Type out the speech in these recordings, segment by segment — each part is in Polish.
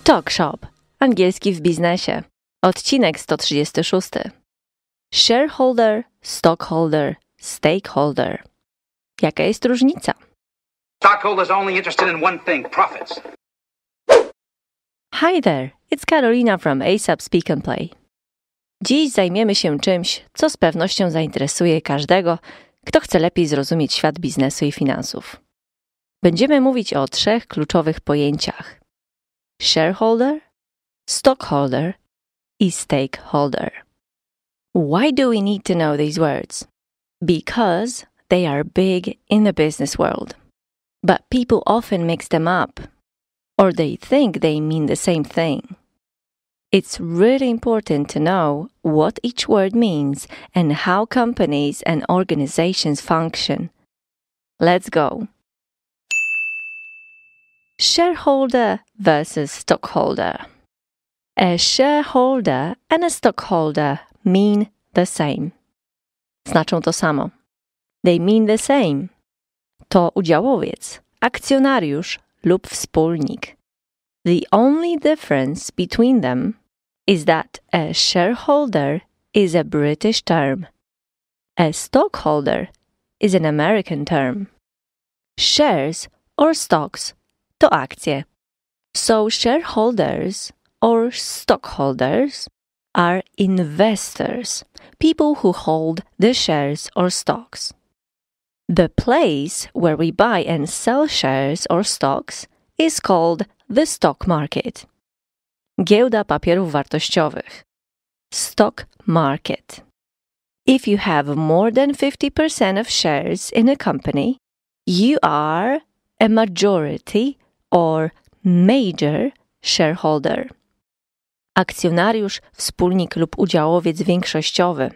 Talk Shop. Angielski w biznesie. Odcinek 136. Shareholder, Stockholder, Stakeholder. Jaka jest różnica? Stockholders only interested in one thing, profits. Hi there, it's Carolina from ASAP Speak and Play. Dziś zajmiemy się czymś, co z pewnością zainteresuje każdego, kto chce lepiej zrozumieć świat biznesu i finansów. Będziemy mówić o 3 kluczowych pojęciach: shareholder, stockholder i stakeholder. Why do we need to know these words? Because they are big in the business world. But people often mix them up, or they think they mean the same thing. It's really important to know what each word means and how companies and organizations function. Let's go. Shareholder versus stockholder. A shareholder and a stockholder mean the same. Znaczą to samo. They mean the same. To udziałowiec, akcjonariusz lub wspólnik. The only difference between them is that a shareholder is a British term. A stockholder is an American term. Shares or stocks to akcje. So shareholders or stockholders are investors, people who hold the shares or stocks. The place where we buy and sell shares or stocks is called the stock market. Giełda papierów wartościowych. Stock market. If you have more than 50% of shares in a company, you are a majority or major shareholder. Akcjonariusz, wspólnik lub udziałowiec większościowy.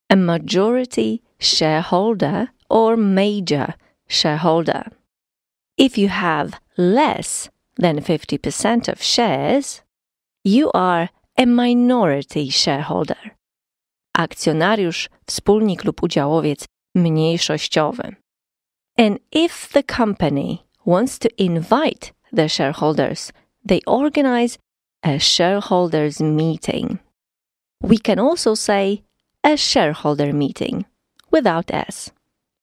A majority shareholder or major shareholder. If you have less than 50% of shares, you are a minority shareholder. Akcjonariusz, wspólnik lub udziałowiec mniejszościowy. And if the company wants to invite the shareholders, they organize a shareholders meeting. We can also say a shareholder meeting without S.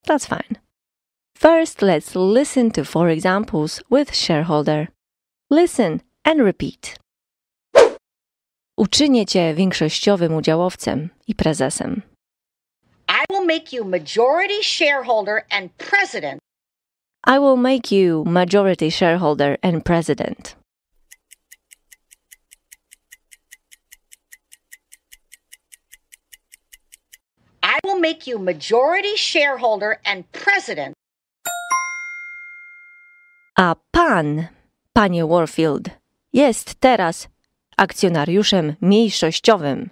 That's fine. First, let's listen to 4 examples with shareholder. Listen and repeat. Uczynię cię większościowym udziałowcem i prezesem. I will make you majority shareholder and president. I will make you majority shareholder and president. I will make you majority shareholder and president. A pan, panie Warfield, jest teraz akcjonariuszem mniejszościowym.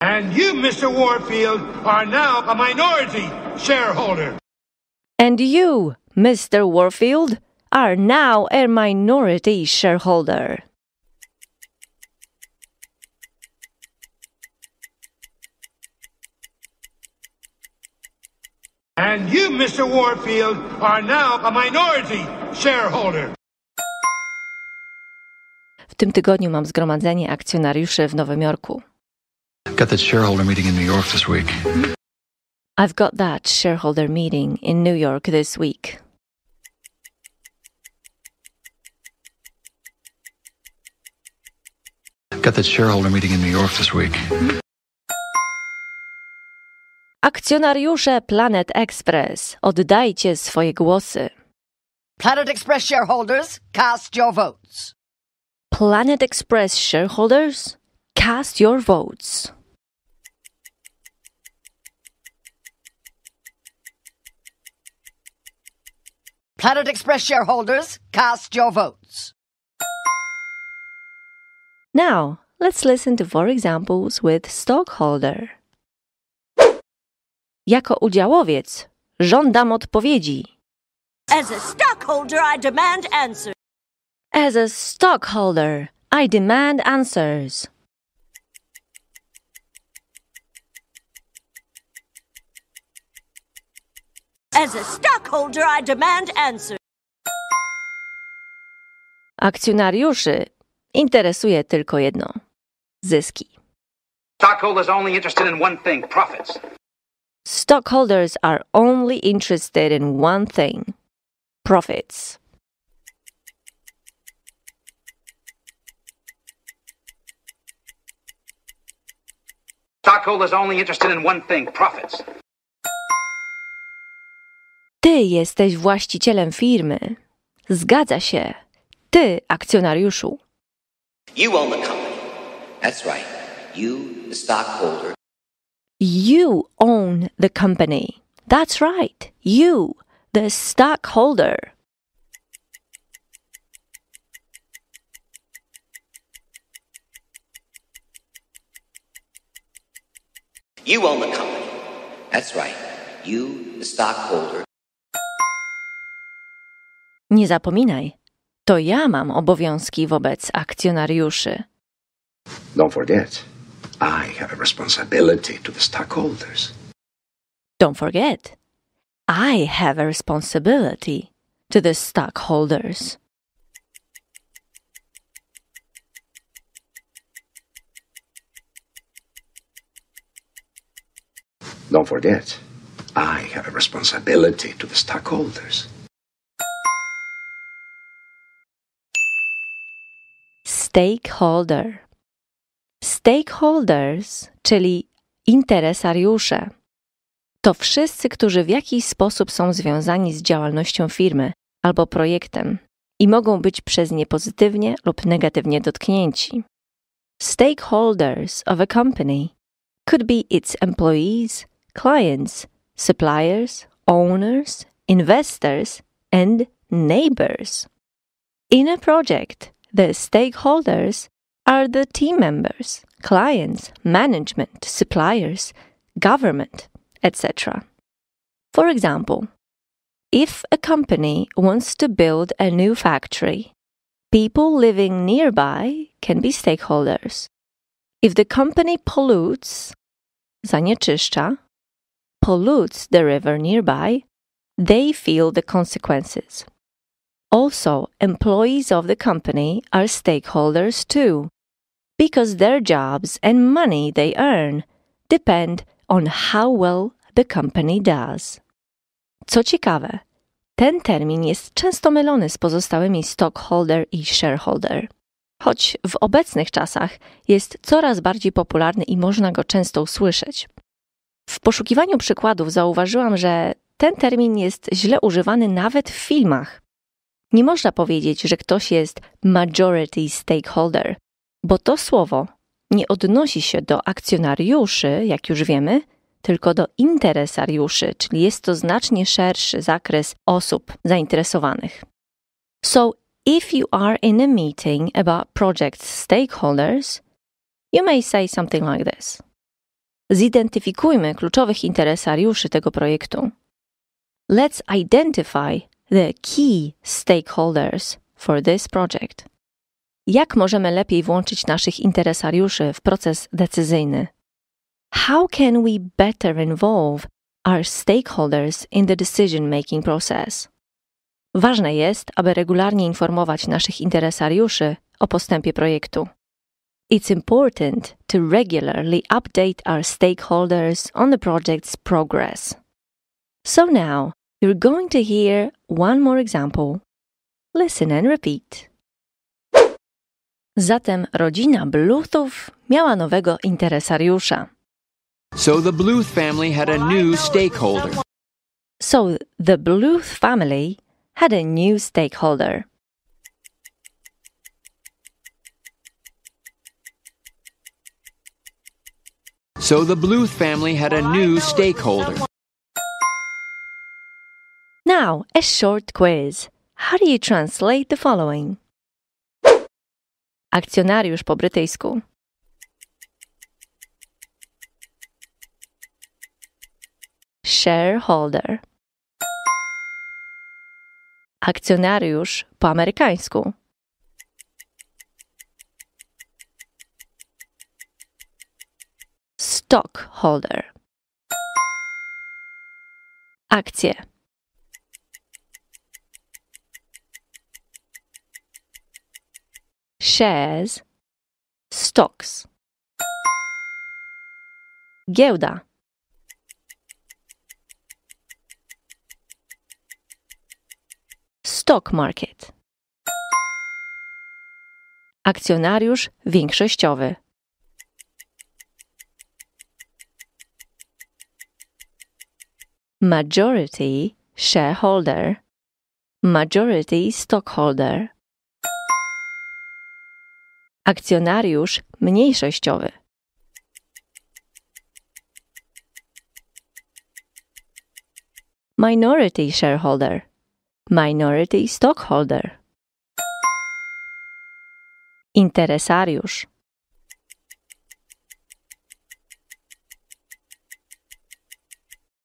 And you, Mr. Warfield, are now a minority shareholder. And you, Mr. Warfield, are now a minority shareholder. And you, Mr. Warfield, are now a minority shareholder. W tym tygodniu mam zgromadzenie akcjonariuszy w Nowym Jorku. Got that shareholder meeting in New York this week. I've got that shareholder meeting in New York this week. Got that shareholder meeting in New York this week. Akcjonariusze Planet Express, oddajcie swoje głosy. Planet Express shareholders, cast your votes. Planet Express shareholders, cast your votes. Planet Express shareholders, cast your votes. Now, let's listen to 4 examples with Stockholder. Jako udziałowiec żądam odpowiedzi. As a stockholder, I demand answers. As a stockholder, I demand answers. As a stockholder, I demand answers. Akcjonariuszy, Interesuje tylko jedno. Zyski. Stockholders only interested in one thing, profits. Stockholders are only interested in one thing. Profits. Stockholders only interested in one thing, profits. Ty jesteś właścicielem firmy. Zgadza się. Ty, akcjonariuszu. You own the company. That's right. You, the stockholder. You own the company. That's right. You, the stockholder. You own the company. That's right. You, the stockholder. Nie zapominaj, to ja mam obowiązki wobec akcjonariuszy. Don't forget, I have a responsibility to the stockholders. Don't forget, I have a responsibility to the stockholders. Don't forget, I have a responsibility to the stockholders. Stakeholder. Stakeholders, czyli interesariusze, to wszyscy, którzy w jakiś sposób są związani z działalnością firmy albo projektem i mogą być przez nie pozytywnie lub negatywnie dotknięci. Stakeholders of a company could be its employees, clients, suppliers, owners, investors, and neighbors. In a project, the stakeholders are the team members, clients, management, suppliers, government, etc. For example, if a company wants to build a new factory, people living nearby can be stakeholders. If the company pollutes, zanieczyszcza, pollutes the river nearby, they feel the consequences. Also, employees of the company are stakeholders too, because their jobs and money they earn depend on how well the company does. Co ciekawe, ten termin jest często mylony z pozostałymi stockholder i shareholder, choć w obecnych czasach jest coraz bardziej popularny i można go często usłyszeć. W poszukiwaniu przykładów zauważyłam, że ten termin jest źle używany nawet w filmach. Nie można powiedzieć, że ktoś jest majority stakeholder, bo to słowo nie odnosi się do akcjonariuszy, jak już wiemy, tylko do interesariuszy, czyli jest to znacznie szerszy zakres osób zainteresowanych. So, if you are in a meeting about project stakeholders, you may say something like this. Zidentyfikujmy kluczowych interesariuszy tego projektu. Let's identify the key stakeholders for this project. Jak możemy lepiej włączyć naszych interesariuszy w proces decyzyjny? How can we better involve our stakeholders in the decision-making process? Ważne jest, aby regularnie informować naszych interesariuszy o postępie projektu. It's important to regularly update our stakeholders on the project's progress. So now, you're going to hear one more example. Listen and repeat. Zatem rodzina Bluthów miała nowego interesariusza. So the Bluth family had a new stakeholder. So the Bluth family had a new stakeholder. So the Bluth family had a new stakeholder. Now, a short quiz. How do you translate the following? Akcjonariusz po brytyjsku. Shareholder. Akcjonariusz po amerykańsku. Stockholder. Akcje. shares, stocks. Giełda. Stock market. Akcjonariusz większościowy. Majority shareholder, majority stockholder. Akcjonariusz mniejszościowy. Minority shareholder, minority stockholder. Interesariusz.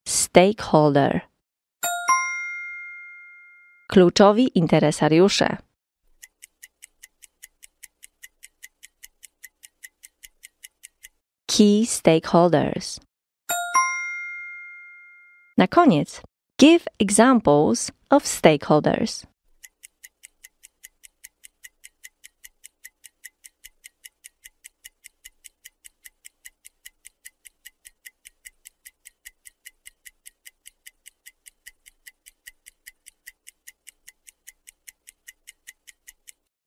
Stakeholder. Kluczowi interesariusze. Key stakeholders. Na koniec, give examples of stakeholders.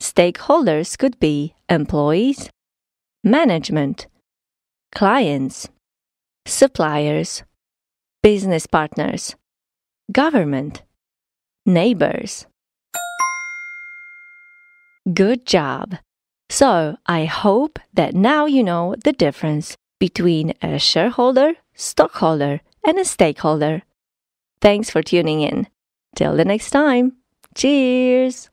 Stakeholders could be employees, management, clients, suppliers, business partners, government, neighbors. Good job! So, I hope that now you know the difference between a shareholder, stockholder, and a stakeholder. Thanks for tuning in. Till the next time. Cheers!